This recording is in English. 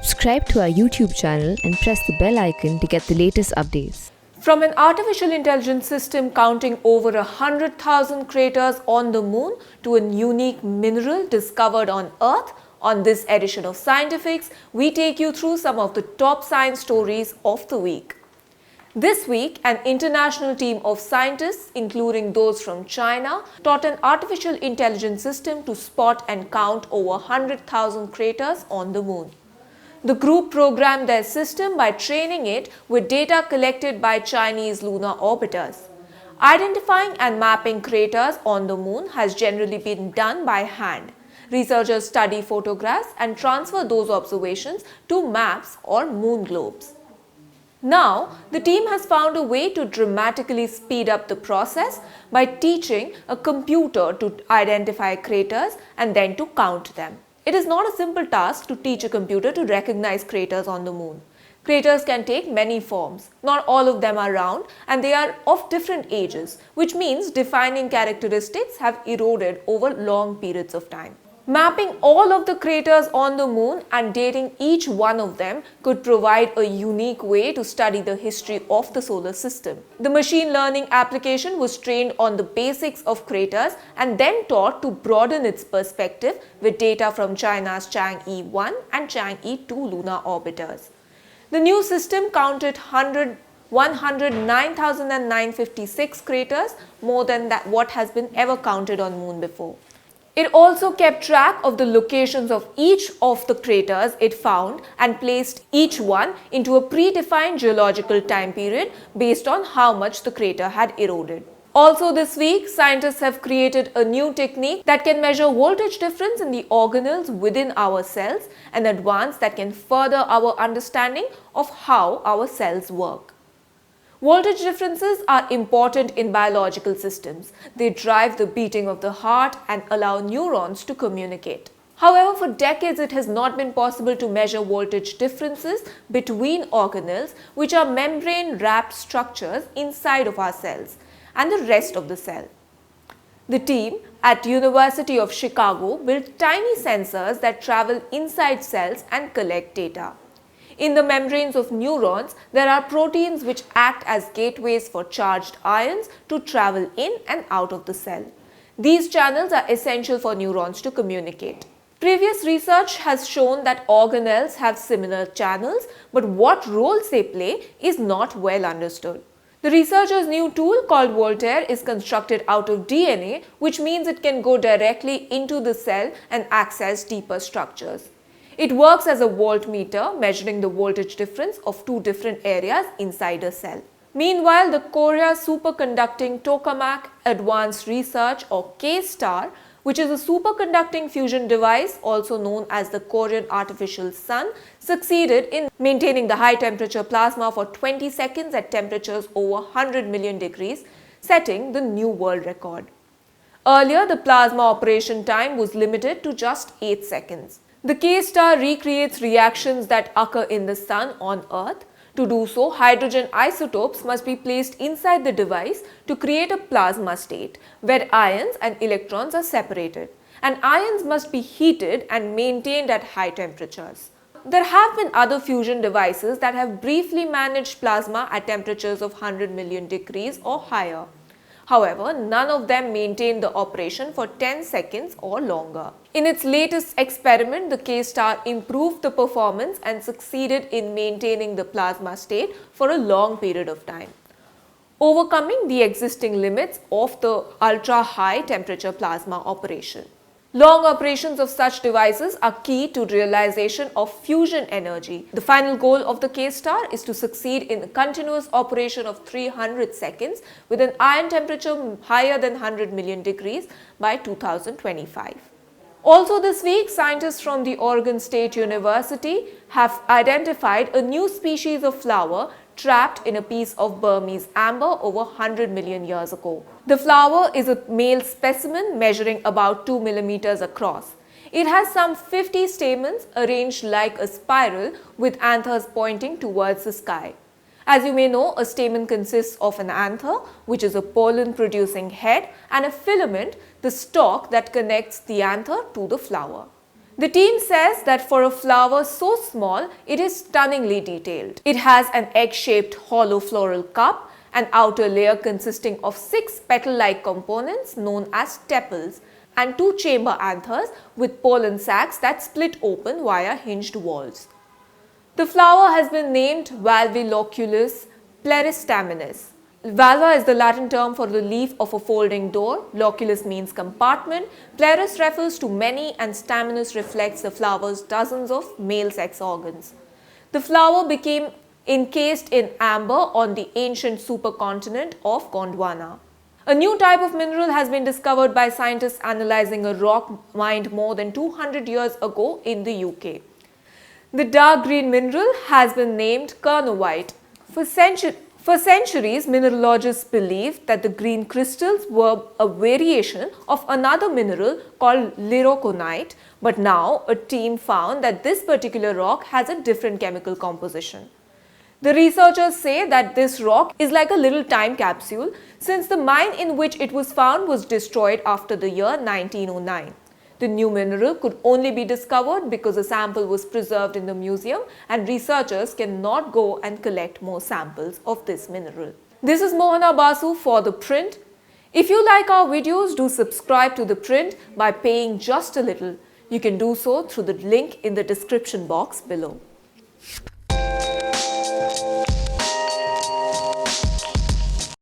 Subscribe to our YouTube channel and press the bell icon to get the latest updates. From an artificial intelligence system counting over 100,000 craters on the moon to a unique mineral discovered on Earth, on this edition of Scientifics, we take you through some of the top science stories of the week. This week, an international team of scientists, including those from China, taught an artificial intelligence system to spot and count over 100,000 craters on the moon. The group programmed their system by training it with data collected by Chinese lunar orbiters. Identifying and mapping craters on the moon has generally been done by hand. Researchers study photographs and transfer those observations to maps or moon globes. Now, the team has found a way to dramatically speed up the process by teaching a computer to identify craters and then to count them. It is not a simple task to teach a computer to recognize craters on the moon. Craters can take many forms. Not all of them are round and they are of different ages, which means defining characteristics have eroded over long periods of time. Mapping all of the craters on the moon and dating each one of them could provide a unique way to study the history of the solar system. The machine learning application was trained on the basics of craters and then taught to broaden its perspective with data from China's Chang'e 1 and Chang'e 2 lunar orbiters. The new system counted 109,956 craters, more than what has been ever counted on Moon before. It also kept track of the locations of each of the craters it found and placed each one into a predefined geological time period based on how much the crater had eroded. Also this week, scientists have created a new technique that can measure voltage difference in the organelles within our cells, an advance that can further our understanding of how our cells work. Voltage differences are important in biological systems. They drive the beating of the heart and allow neurons to communicate. However, for decades it has not been possible to measure voltage differences between organelles, which are membrane-wrapped structures inside of our cells, and the rest of the cell. The team at University of Chicago built tiny sensors that travel inside cells and collect data. In the membranes of neurons, there are proteins which act as gateways for charged ions to travel in and out of the cell. These channels are essential for neurons to communicate. Previous research has shown that organelles have similar channels, but what roles they play is not well understood. The researchers' new tool called Voltaire is constructed out of DNA, which means it can go directly into the cell and access deeper structures. It works as a voltmeter, measuring the voltage difference of two different areas inside a cell. Meanwhile, the Korea Superconducting Tokamak Advanced Research or K-STAR, which is a superconducting fusion device also known as the Korean artificial sun, succeeded in maintaining the high temperature plasma for 20 seconds at temperatures over 100 million degrees, setting the new world record. Earlier, the plasma operation time was limited to just 8 seconds. The K-STAR recreates reactions that occur in the sun on Earth. To do so, hydrogen isotopes must be placed inside the device to create a plasma state, where ions and electrons are separated, and ions must be heated and maintained at high temperatures. There have been other fusion devices that have briefly managed plasma at temperatures of 100 million degrees or higher. However, none of them maintained the operation for 10 seconds or longer. In its latest experiment, the K-STAR improved the performance and succeeded in maintaining the plasma state for a long period of time, overcoming the existing limits of the ultra-high temperature plasma operation. Long operations of such devices are key to realization of fusion energy. The final goal of the K-STAR is to succeed in a continuous operation of 300 seconds with an ion temperature higher than 100 million degrees by 2025. Also this week, scientists from the Oregon State University have identified a new species of flower trapped in a piece of Burmese amber over 100 million years ago. The flower is a male specimen measuring about 2 millimeters across. It has some 50 stamens arranged like a spiral with anthers pointing towards the sky. As you may know, a stamen consists of an anther, which is a pollen-producing head, and a filament, the stalk that connects the anther to the flower. The team says that for a flower so small, it is stunningly detailed. It has an egg-shaped hollow floral cup, an outer layer consisting of 6 petal-like components known as tepals, and 2 chamber anthers with pollen sacs that split open via hinged walls. The flower has been named Valviloculus pluristaminis. Valva is the Latin term for the leaf of a folding door, loculus means compartment, plurus refers to many, and staminus reflects the flower's dozens of male sex organs. The flower became encased in amber on the ancient supercontinent of Gondwana. A new type of mineral has been discovered by scientists analyzing a rock mined more than 200 years ago in the UK. The dark green mineral has been named kernovite. For centuries, mineralogists believed that the green crystals were a variation of another mineral called leuconite, but now a team found that this particular rock has a different chemical composition. The researchers say that this rock is like a little time capsule since the mine in which it was found was destroyed after the year 1909. The new mineral could only be discovered because a sample was preserved in the museum and researchers cannot go and collect more samples of this mineral. This is Mohana Basu for The Print. If you like our videos, do subscribe to The Print by paying just a little. You can do so through the link in the description box below.